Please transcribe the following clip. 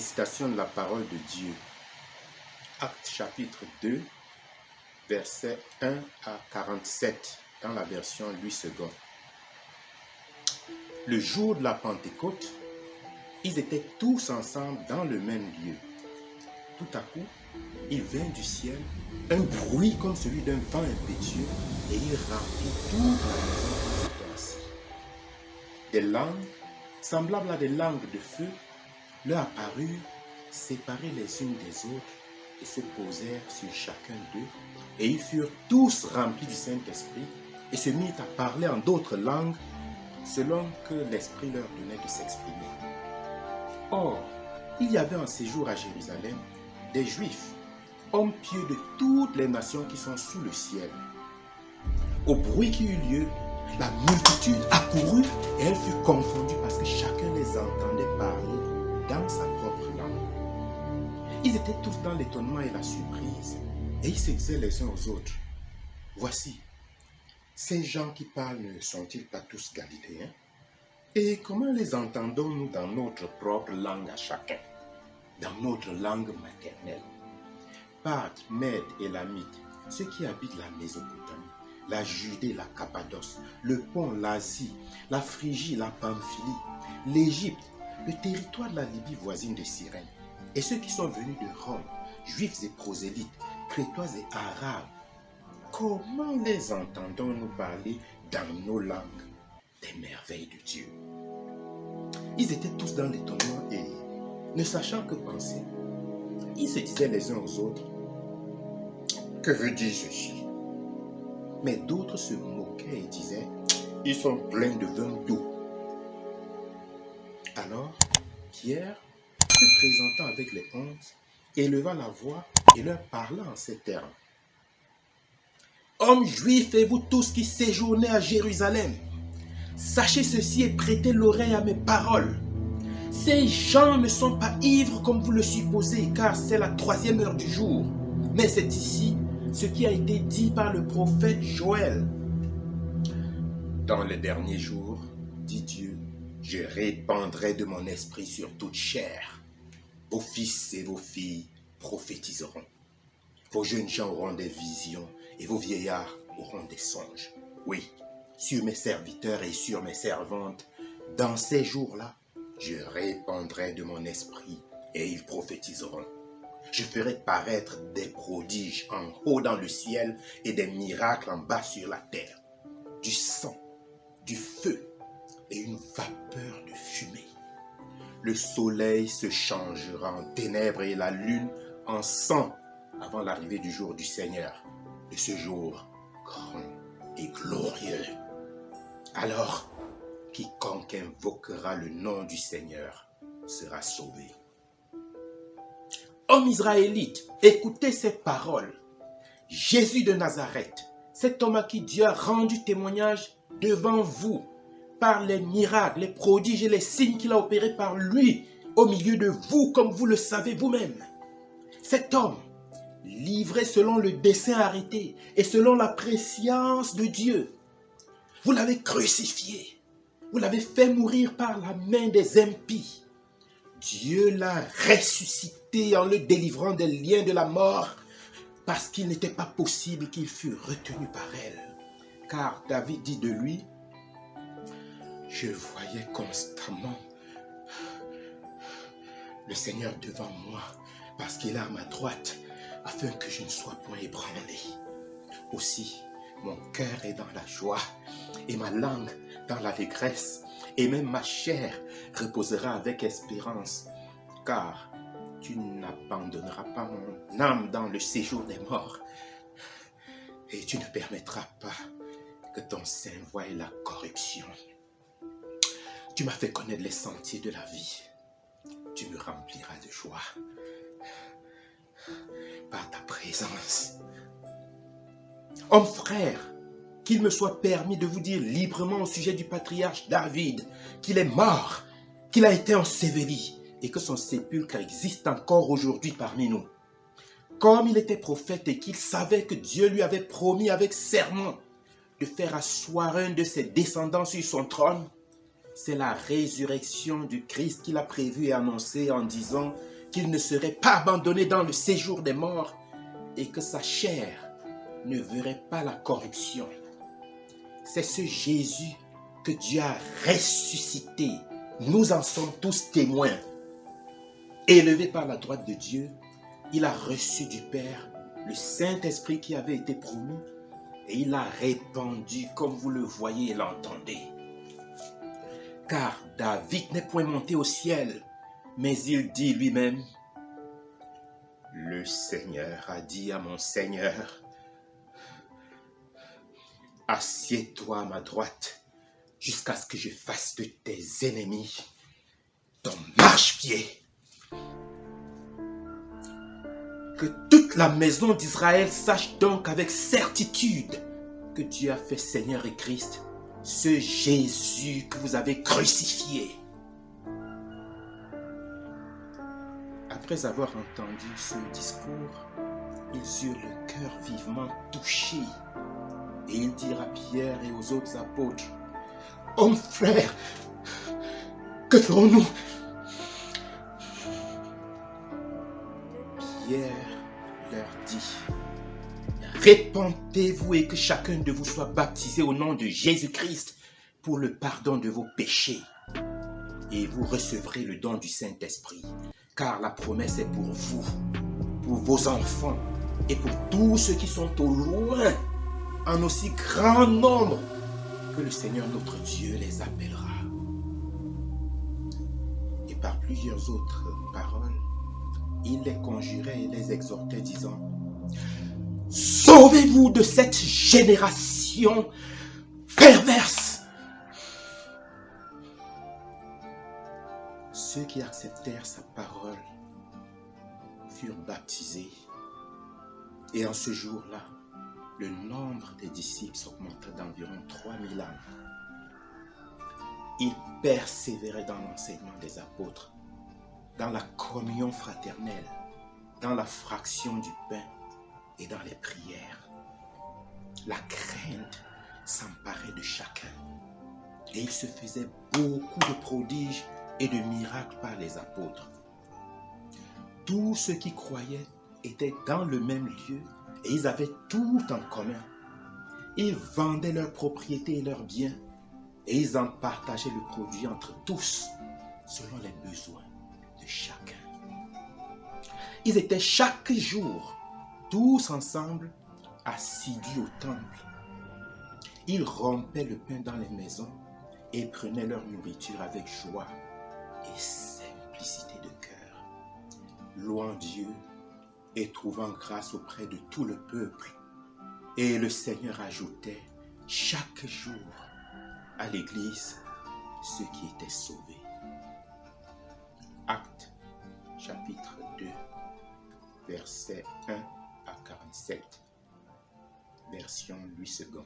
Récitation de la parole de Dieu. Actes chapitre 2, versets 1 à 47, dans la version Louis II. Le jour de la Pentecôte, ils étaient tous ensemble dans le même lieu. Tout à coup, il vint du ciel un bruit comme celui d'un vent impétueux et il remplit toute la maison où ils étaient assis. Des langues, semblables à des langues de feu, leur apparurent, séparées les unes des autres, et se posèrent sur chacun d'eux. Et ils furent tous remplis du Saint-Esprit et se mirent à parler en d'autres langues, selon que l'Esprit leur donnait de s'exprimer. Or, il y avait en séjour à Jérusalem des Juifs, hommes pieux de toutes les nations qui sont sous le ciel. Au bruit qui eut lieu, la multitude accourut et elle fut confondue parce que chacun les entendait parler dans sa propre langue. Ils étaient tous dans l'étonnement et la surprise et ils se disaient les uns aux autres: voici, ces gens qui parlent ne sont-ils pas tous galiléens? Et comment les entendons-nous dans notre propre langue à chacun, dans notre langue maternelle? Parthes, Mèdes et Lamites, ceux qui habitent la Mésopotamie, la Judée, la Cappadoce, le Pont, l'Asie, la Phrygie, la Pamphylie, l'Égypte, le territoire de la Libye voisine de Cyrène, et ceux qui sont venus de Rome, juifs et prosélytes, crétois et arabes, comment les entendons-nous parler dans nos langues des merveilles de Dieu? Ils étaient tous dans l'étonnement et, ne sachant que penser, ils se disaient les uns aux autres: que veut dire ceci? Mais d'autres se moquaient et disaient: ils sont pleins de vin doux. Alors, Pierre, se présentant avec les 11, éleva la voix et leur parla en ces termes: hommes juifs et vous tous qui séjournez à Jérusalem, sachez ceci et prêtez l'oreille à mes paroles. Ces gens ne sont pas ivres comme vous le supposez, car c'est la 3e heure du jour. Mais c'est ici ce qui a été dit par le prophète Joël. Dans les derniers jours, dit Dieu, je répandrai de mon esprit sur toute chair. Vos fils et vos filles prophétiseront. Vos jeunes gens auront des visions et vos vieillards auront des songes. Oui, sur mes serviteurs et sur mes servantes, dans ces jours-là, je répandrai de mon esprit et ils prophétiseront. Je ferai paraître des prodiges en haut dans le ciel et des miracles en bas sur la terre. Du sang, du feu et une vapeur de fumée. Le soleil se changera en ténèbres et la lune en sang avant l'arrivée du jour du Seigneur, de ce jour grand et glorieux. Alors, quiconque invoquera le nom du Seigneur sera sauvé. Hommes israélites, écoutez ces paroles. Jésus de Nazareth, cet homme à qui Dieu a rendu témoignage devant vous, par les miracles, les prodiges et les signes qu'il a opérés par lui, au milieu de vous, comme vous le savez vous-même. Cet homme, livré selon le dessein arrêté et selon la prescience de Dieu, vous l'avez crucifié. Vous l'avez fait mourir par la main des impies. Dieu l'a ressuscité en le délivrant des liens de la mort parce qu'il n'était pas possible qu'il fût retenu par elle. Car David dit de lui: je voyais constamment le Seigneur devant moi parce qu'il est à ma droite afin que je ne sois point ébranlé. Aussi, mon cœur est dans la joie et ma langue dans l'allégresse, et même ma chair reposera avec espérance, car tu n'abandonneras pas mon âme dans le séjour des morts, et tu ne permettras pas que ton sein voie la corruption. Tu m'as fait connaître les sentiers de la vie, tu me rempliras de joie par ta présence. Hommes frères, qu'il me soit permis de vous dire librement au sujet du patriarche David qu'il est mort, qu'il a été enseveli et que son sépulcre existe encore aujourd'hui parmi nous. Comme il était prophète et qu'il savait que Dieu lui avait promis avec serment de faire asseoir un de ses descendants sur son trône, C'est la résurrection du Christ qu'il a prévu et annoncé en disant qu'il ne serait pas abandonné dans le séjour des morts et que sa chair ne verrait pas la corruption. C'est ce Jésus que Dieu a ressuscité. Nous en sommes tous témoins. Élevé par la droite de Dieu, il a reçu du Père le Saint-Esprit qui avait été promis et il l'a répandu comme vous le voyez et l'entendez. Car David n'est point monté au ciel, mais il dit lui-même, « Le Seigneur a dit à mon Seigneur, assieds-toi à ma droite jusqu'à ce que je fasse de tes ennemis ton marchepied. » Que toute la maison d'Israël sache donc avec certitude que Dieu a fait Seigneur et Christ, ce Jésus que vous avez crucifié. Après avoir entendu ce discours, ils eurent le cœur vivement touché et ils dirent à Pierre et aux autres apôtres, « Hommes frères, que ferons-nous » Pierre leur dit, « Répentez-vous et que chacun de vous soit baptisé au nom de Jésus-Christ pour le pardon de vos péchés. Et vous recevrez le don du Saint-Esprit, car la promesse est pour vous, pour vos enfants et pour tous ceux qui sont au loin, en aussi grand nombre que le Seigneur notre Dieu les appellera. » Et par plusieurs autres paroles, il les conjurait et les exhortait, disant, « Sauvez-vous de cette génération perverse. » Ceux qui acceptèrent sa parole furent baptisés. Et en ce jour-là, le nombre des disciples s'augmenta d'environ 3000 âmes. Ils persévéraient dans l'enseignement des apôtres, dans la communion fraternelle, dans la fraction du pain et dans les prières. La crainte s'emparait de chacun et il se faisait beaucoup de prodiges et de miracles par les apôtres. Tous ceux qui croyaient étaient dans le même lieu et ils avaient tout en commun. Ils vendaient leurs propriétés et leurs biens et ils en partageaient le produit entre tous selon les besoins de chacun. Ils étaient chaque jour tous ensemble assidus au temple. Ils rompaient le pain dans les maisons et prenaient leur nourriture avec joie et simplicité de cœur, louant Dieu et trouvant grâce auprès de tout le peuple. Et le Seigneur ajoutait chaque jour à l'Église ceux qui étaient sauvés. Actes chapitre 2, versets 1 à 47, version Louis II.